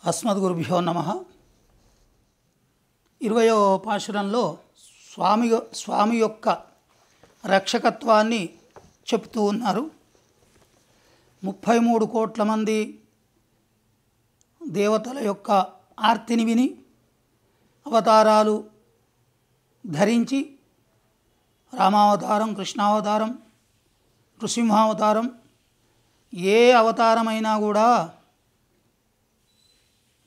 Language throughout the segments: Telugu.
అస్మద్గురుభ్యో నమః. 20వ పాశురంలో స్వామి యొక్క రక్షకత్వాన్ని చెప్తూ ఉన్నారు. 33 కోట్ల మంది దేవతల యొక్క ఆర్తిని విని అవతారాలు ధరించి రామావతారం, కృష్ణావతారం, నృసింహావతారం, ఏ అవతారమైనా కూడా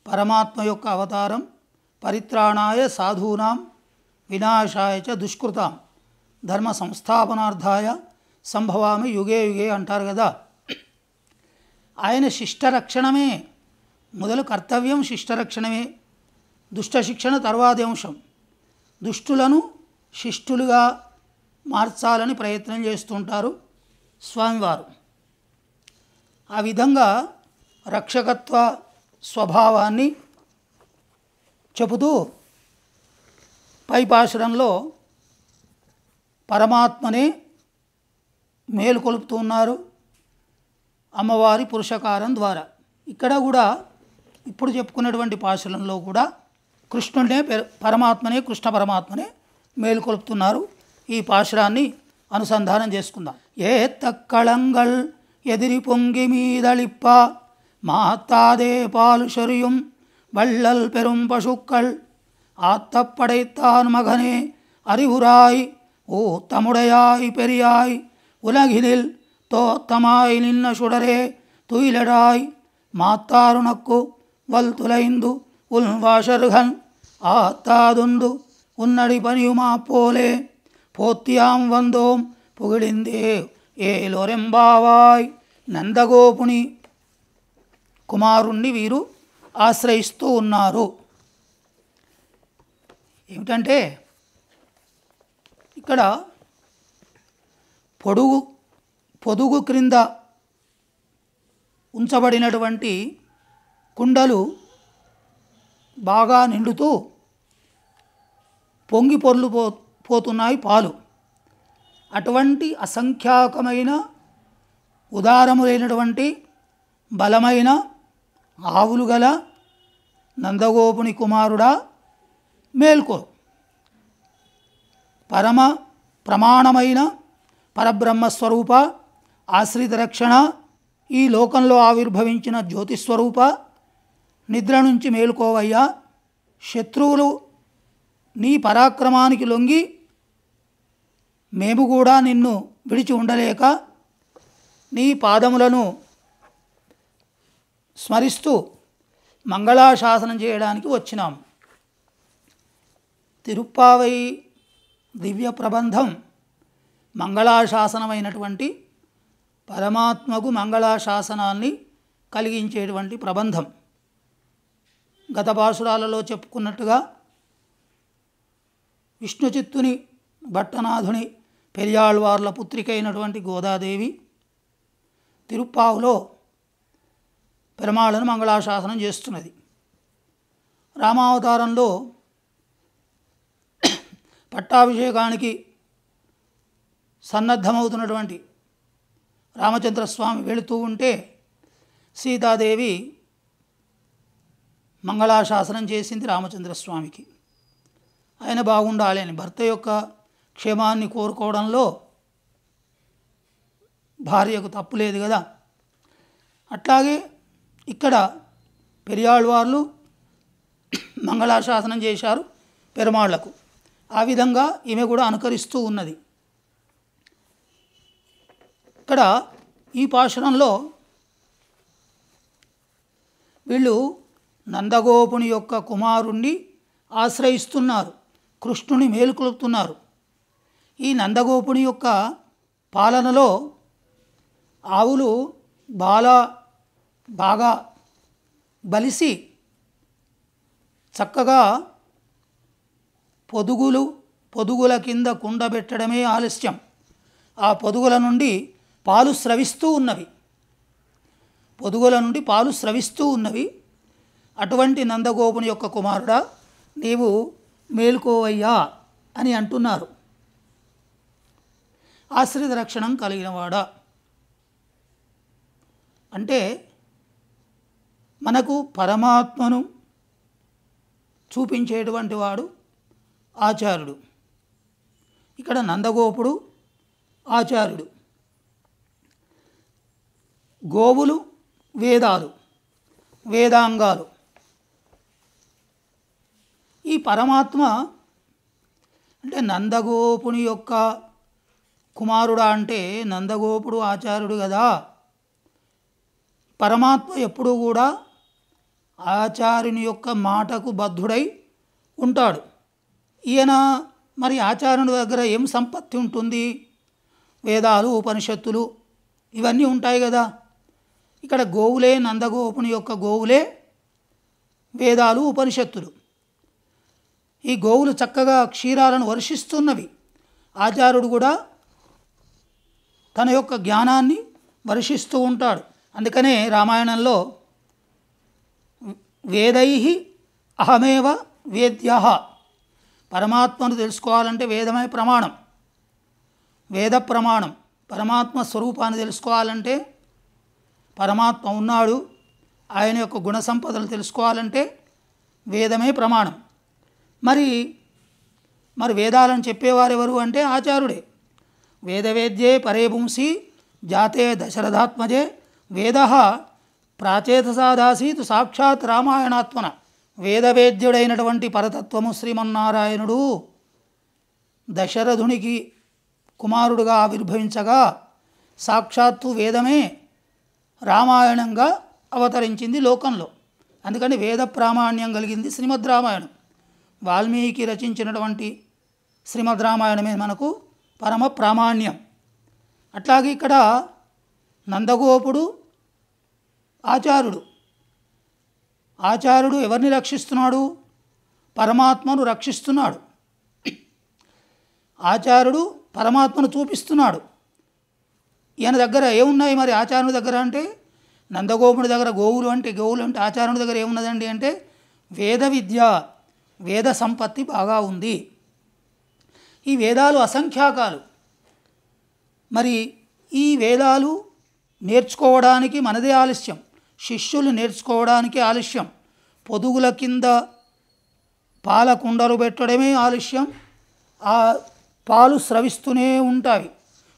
పరమాత్మ యొక్క అవతారం పరిత్రాణాయ సాధూనాం వినాశాయ చ దుష్కృతాం ధర్మ సంస్థాపనార్థాయ సంభవామి యుగే యుగే అంటారు కదా. ఆయన శిష్టరక్షణమే మొదలు కర్తవ్యం, శిష్టరక్షణమే. దుష్ట శిక్షణ తర్వాతి అంశం. దుష్టులను శిష్టులుగా మార్చాలని ప్రయత్నం చేస్తుంటారు స్వామివారు. ఆ విధంగా రక్షకత్వ స్వభావాన్ని చెబుతూ పై పాశురంలో పరమాత్మనే మేలుకొలుపుతున్నారు అమ్మవారి పురుషకారం ద్వారా. ఇక్కడ కూడా ఇప్పుడు చెప్పుకున్నటువంటి పాశురంలో కూడా కృష్ణుడే పరమాత్మనే, కృష్ణ పరమాత్మనే మేలుకొలుపుతున్నారు. ఈ పాశురాన్ని అనుసంధానం చేసుకుందాం. ఏ తక్కళంగల్ ఎదిరి పొంగి మీదళిప్ప மாத்தாதே பால் சொரியும் வள்ளல் பெரும் பசுக்கள் ஆத்தப்படைத்தான் மகனே அறிவுராய் ஓ தமுடையாய் பெரியாய் உலகினில் தோத்தமாய் நின்ன சுடரே துயிலடாய் மாத்தாருனக்கு வல் துளைந்து உன் வாசருகன் ஆத்தாதுண்டு உன்னடி பணியுமா போலே போத்தியாம் வந்தோம் புகழிந்தே ఏలోరెంబావాయ్. నందగోపుని కుమారుణ్ణి వీరు ఆశ్రయిస్తూ ఉన్నారు. ఏమిటంటే ఇక్కడ పొదుగు క్రింద ఉంచబడినటువంటి కుండలు బాగా నిండుతూ పొంగి పొర్లు పోతున్నాయి పాలు. అటువంటి అసంఖ్యాకమైన ఉదారములైనటువంటి బలమైన ఆవులు గల నందగోపుని కుమారుడా మేల్కో. పరమ ప్రమాణమైన పరబ్రహ్మస్వరూప, ఆశ్రిత రక్షణ, ఈ లోకంలో ఆవిర్భవించిన జ్యోతిస్వరూప, నిద్ర నుంచి మేల్కోవయ్యా. శత్రువులు నీ పరాక్రమానికి లొంగి మేము కూడా నిన్ను విడిచి ఉండలేక నీ పాదములను స్మరిస్తూ మంగళాశాసనం చేయడానికి వచ్చినాం. తిరుప్పావై దివ్య ప్రబంధం మంగళాశాసనమైనటువంటి పరమాత్మకు మంగళాశాసనాన్ని కలిగించేటువంటి ప్రబంధం. గత పాశురాలలో చెప్పుకున్నట్టుగా విష్ణుచిత్తుని భట్టనాథుని పెరియాళ్వార్ల పుత్రిక అయినటువంటి గోదాదేవి తిరుప్పావులో పెరుమాళ్లను మంగళాశాసనం చేస్తున్నది. రామావతారంలో పట్టాభిషేకానికి సన్నద్ధమవుతున్నటువంటి రామచంద్రస్వామి వెళుతూ ఉంటే సీతాదేవి మంగళాశాసనం చేసింది రామచంద్రస్వామికి. ఆయన బాగుండాలి అని, భర్త యొక్క క్షేమాన్ని కోరుకోవడంలో భార్యకు తప్పు లేదు కదా. అట్లాగే ఇక్కడ పెరియాళ్వార్లు మంగళాశాసనం చేశారు పెరుమాళ్లకు. ఆ విధంగా ఈమె కూడా అనుకరిస్తూ ఉన్నది. ఇక్కడ ఈ పాశురంలో వీళ్ళు నందగోపుని యొక్క కుమారుణ్ణి ఆశ్రయిస్తున్నారు, కృష్ణుని మేలుకొలుపుతున్నారు. ఈ నందగోపుని యొక్క పాలనలో ఆవులు బాగా బలిసి చక్కగా పొదుగుల కింద కుండబెట్టడమే ఆలస్యం. ఆ పొదుగుల నుండి పాలు స్రవిస్తూ ఉన్నవి. అటువంటి నందగోపుని యొక్క కుమారుడా నీవు మేల్కోవయ్యా అని అంటున్నారు. ఆశ్రిత రక్షణం కలిగినవాడా అంటే మనకు పరమాత్మను చూపించేటువంటి వాడు ఆచార్యుడు. ఇక్కడ నందగోపుడు ఆచార్యుడు. గోవులు వేదాలు, వేదాంగాలు. ఈ పరమాత్మ అంటే నందగోపుని యొక్క కుమారుడా అంటే నందగోపుడు ఆచార్యుడు కదా. పరమాత్మ ఎప్పుడూ కూడా ఆచార్యుని యొక్క మాటకు బద్ధుడై ఉంటాడు. ఈయన మరి ఆచార్యుని దగ్గర ఏం సంపత్తి ఉంటుంది? వేదాలు, ఉపనిషత్తులు ఇవన్నీ ఉంటాయి కదా. ఇక్కడ గోవులే, నందగోపుని యొక్క గోవులే వేదాలు, ఉపనిషత్తులు. ఈ గోవులు చక్కగా క్షీరాలను వర్షిస్తున్నవి. ఆచార్యుడు కూడా తన యొక్క జ్ఞానాన్ని వర్షిస్తూ ఉంటాడు. అందుకనే రామాయణంలో వేదై అహమేవ వేద్య, పరమాత్మను తెలుసుకోవాలంటే వేదమే ప్రమాణం, వేద ప్రమాణం. పరమాత్మ స్వరూపాన్ని తెలుసుకోవాలంటే, పరమాత్మ ఉన్నాడు, ఆయన యొక్క గుణ సంపదలు తెలుసుకోవాలంటే వేదమే ప్రమాణం. మరి వేదాలను చెప్పేవారు ఎవరు అంటే ఆచార్యుడే. వేదవేద్యే పరే పుంసి జాతే దశరథాత్మజే వేద ప్రాచేతసాదాసీతు సాక్షాత్ రామాయణాత్మన. వేదవేద్యుడైనటువంటి పరతత్వము శ్రీమన్నారాయణుడు దశరథునికి కుమారుడుగా ఆవిర్భవించగా సాక్షాత్తు వేదమే రామాయణంగా అవతరించింది లోకంలో. అందుకని వేద ప్రామాణ్యం కలిగింది శ్రీమద్ రామాయణం. వాల్మీకి రచించినటువంటి శ్రీమద్ రామాయణమే మనకు పరమ ప్రామాణ్యం. అట్లాగే ఇక్కడ నందగోపుడు ఆచార్యుడు. ఆచార్యుడు ఎవరిని రక్షిస్తున్నాడు? పరమాత్మను రక్షిస్తున్నాడు. ఆచార్యుడు పరమాత్మను చూపిస్తున్నాడు. ఈయన దగ్గర ఏమున్నాయి మరి ఆచార్యుని దగ్గర అంటే? నందగోపుడి దగ్గర గోవులు అంటే ఆచార్యుని దగ్గర ఏమున్నదండి అంటే వేద విద్య, వేద సంపత్తి బాగా ఉంది. ఈ వేదాలు అసంఖ్యాకాలు. మరి ఈ వేదాలు నేర్చుకోవడానికి మనదే ఆలస్యం, శిష్యులు నేర్చుకోవడానికి ఆలస్యం. పొదుగుల కింద పాల కుండలు పెట్టడమే ఆలస్యం. ఆ పాలు స్రవిస్తూనే ఉంటాయి,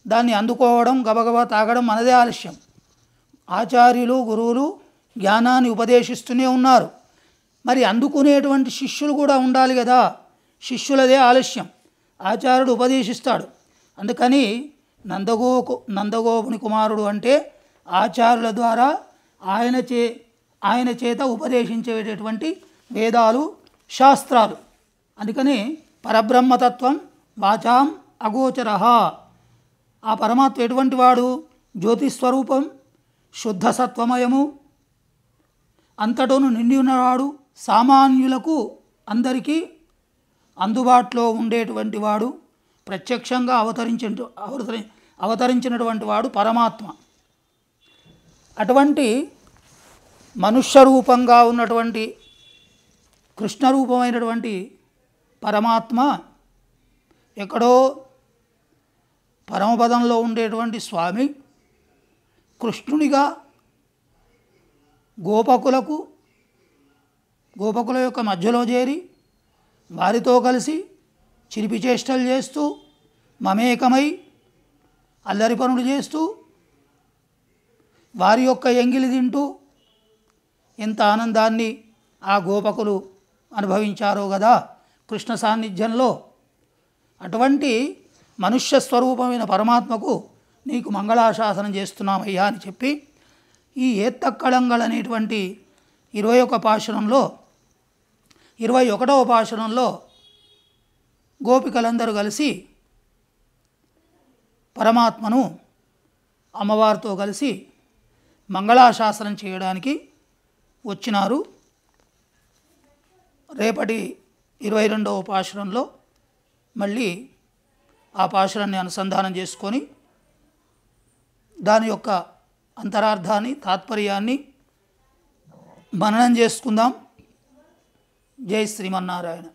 దాన్ని అందుకోవడం, గబగబా తాగడం మనదే ఆలస్యం. ఆచార్యులు, గురువులు జ్ఞానాన్ని ఉపదేశిస్తూనే ఉన్నారు. మరి అందుకునేటువంటి శిష్యులు కూడా ఉండాలి కదా. శిష్యులదే ఆలస్యం, ఆచార్యుడు ఉపదేశిస్తాడు. అందుకని నందగోపుని కుమారుడు అంటే ఆచార్యుల ద్వారా ఆయన చేత ఉపదేశించేటటువంటి వేదాలు, శాస్త్రాలు. అందుకని పరబ్రహ్మతత్వం వాచాం అగోచర. ఆ పరమాత్మ ఎటువంటి వాడు? జ్యోతిస్వరూపం, శుద్ధ సత్వమయము, అంతటను నిండి ఉన్నవాడు, సామాన్యులకు అందరికీ అందుబాటులో ఉండేటువంటి వాడు, ప్రత్యక్షంగా అవతరించినటువంటి వాడు పరమాత్మ. అటువంటి మనుష్య రూపంగా ఉన్నటువంటి కృష్ణ రూపమైనటువంటి పరమాత్మ ఎక్కడో పరమపదంలో ఉండేటువంటి స్వామి కృష్ణునిగా గోపకుల యొక్క మధ్యలో చేరి వారితో కలిసి చిలిపి చేష్టలు చేస్తూ, మమేకమై అల్లరి పనులు చేస్తూ, వారి యొక్క ఎంగిలి తింటూ ఎంత ఆనందాన్ని ఆ గోపకులు అనుభవించారో కదా కృష్ణ సాన్నిధ్యంలో. అటువంటి మనుష్య స్వరూపమైన పరమాత్మకు నీకు మంగళాశాసనం చేస్తున్నామయ్యా అని చెప్పి ఈ ఏత్తక్కళంగళ అనేటువంటి 21వ పాశురంలో 21వ పాశురంలో గోపికలందరూ కలిసి పరమాత్మను అమ్మవారితో కలిసి మంగళాశాసనం చేయడానికి వచ్చినారు. రేపటి 22వ పాశురంలో మళ్ళీ ఆ పాశురాన్ని అనుసంధానం చేసుకొని దాని యొక్క అంతరార్థాన్ని, తాత్పర్యాన్ని మననం చేసుకుందాం. జై శ్రీమన్నారాయణ.